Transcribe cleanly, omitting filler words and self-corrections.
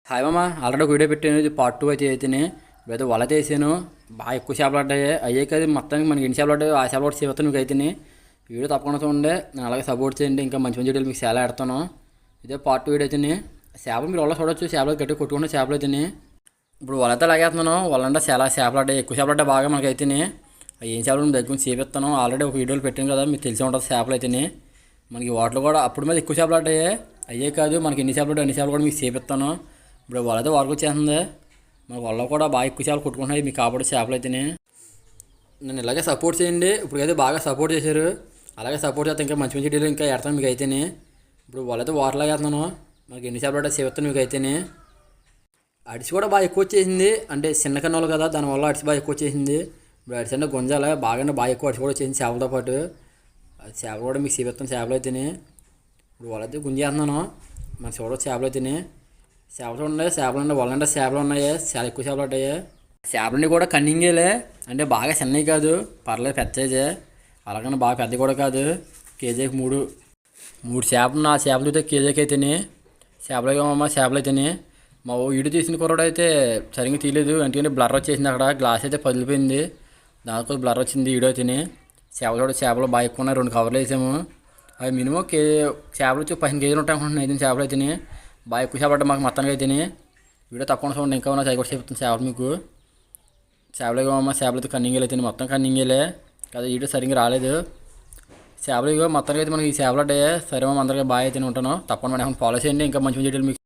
Hi మామ, already ఒక video పెట్టాను. ఇది పార్ట్ 2 అయితేనే ఇప్పుడైతే వల తీసాను. బాగా ఎక్కువ చేపలు పడ్డాయి. అయ్యే కదా మొత్తానికి మనకి ఎన్ని చేపలు పడ్డాయి ఆ చేపలు కూడా చేస్తాను మీకు అయితేనే. వీడియో తప్పకుండా చూడండి. నేను అలాగే సపోర్ట్ చేయండి. ఇంకా మంచి మంచి వీడియోలు మీకు చాలా ఆడతాను. ఇదే పార్ట్ 2 వీడియో అయితేనే. చేపలు మీరు వల్ల చూడొచ్చు. చేపలు గట్టి కొట్టుకుంటే చేపలు అయితేనే. ఇప్పుడు వలతో లాగేస్తున్నాను. వలంటే చాలా చేపలు పడ్డాయి. ఎక్కువ చేపలు పడ్డాయి బాగా మనకి అయితేనే. ఏం చేపలు దగ్గర చేపిస్తాను. ఆల్రెడీ ఒక వీడియోలు పెట్టాను కదా, మీకు తెలిసి ఉంటుంది చేపలు అయితేనే. మనకి వాటిలో కూడా అప్పుడు మీద ఎక్కువ చేపలు పడ్డాయి. అయ్యే కాదు మనకి ఎన్ని చేపలు పడ్డాయి అన్ని చేపలు కూడా మీకు చేపిస్తాను. ఇప్పుడు వలతో వరకు వచ్చేస్తుంది. మన వల్ల కూడా బాగా ఎక్కువ చేపలు కొట్టుకుంటున్నాయి మీకు కాబట్టి చేపలు అయితేనే. నన్ను ఇలాగే సపోర్ట్ చేయండి. ఇప్పుడు అయితే బాగా సపోర్ట్ చేశారు. అలాగే సపోర్ట్ చేస్తే ఇంకా మంచి మంచి డీలు ఇంకా ఎడతాను మీకు అయితేనే. ఇప్పుడు వాళ్ళైతే వాటర్లాగా వేస్తున్నాను. మనకి ఎన్ని చేపలు పడ్డా చేస్తాను మీకు అయితేనే. అడిసి కూడా బాగా ఎక్కువ వచ్చేసింది. అంటే చిన్న కన్నులు కదా, దానివల్ల అడిసి బాగా ఎక్కువ వచ్చేసింది. ఇప్పుడు అడిసి అంటే గుంజాలి బాగా ఎక్కువ అడిసి కూడా వచ్చేసింది చేపలతో పాటు. చేపలు కూడా మీకు చేపిస్తాను చేపలు అయితేనే. ఇప్పుడు వాళ్ళైతే గుంజేస్తున్నాను. మన చూడవచ్చు చేపలు అయితేనే. చేపలు ఉన్నాయి, చేపలు ఉన్నాయి, వాళ్ళంటే చేపలు ఉన్నాయి. చాలా ఎక్కువ చేపలు ఉంటాయి. చేపలన్నీ కూడా కన్నింగేలే, అంటే బాగా చిన్నవి కాదు, పర్లేదు పెద్ద సైజే. అలాగని బాగా పెద్ద కూడా కాదు. కేజీకి మూడు చేపలు, 4 చేపలు అయితే కేజీకి అయితేనే. చేపలు అమ్మ చేపలు అయితేనే. మా వీడియో తీసిన కుర్రాడు అయితే సరిగ్గా తీయలేదు, ఎందుకంటే బ్లర్ వచ్చేసింది. అక్కడ గ్లాస్ అయితే పగిలిపోయింది, దానికోసం బ్లర్ వచ్చింది వీడియో అయితేనే. చేపలు బాగా ఎక్కువ ఉన్నాయి. 2 కవర్లు వేసాము. అవి మినిమం చేపలు వచ్చి 15 కేజీలు ఉంటాయి అనుకుంటున్నాను. 5 చేపలు అయితేనే. బాగా ఎక్కువ చేపలు మాకు మొత్తానికి అయితేనే. వీడియో తప్పకుండా చూడండి. ఇంకా ఉన్న కూడా చెప్తాను చేపలు మీకు. చేపలు ఇవ్వమ్మ చేపలు అయితే కన్నింగేలు అయితే మొత్తం కన్నింగేలే కదా, వీడియో సరిగ్గా రాలేదు. చేపలు ఇవ్వ మొత్తానికి అయితే మనకి ఈ చేపలు ఉంటాయి. సరే అందరికీ బాగా అయితేనే ఉంటాను. తప్పకుండా ఫాలో చేయండి. ఇంకా మంచి మంచి డీటెయిల్ మీకు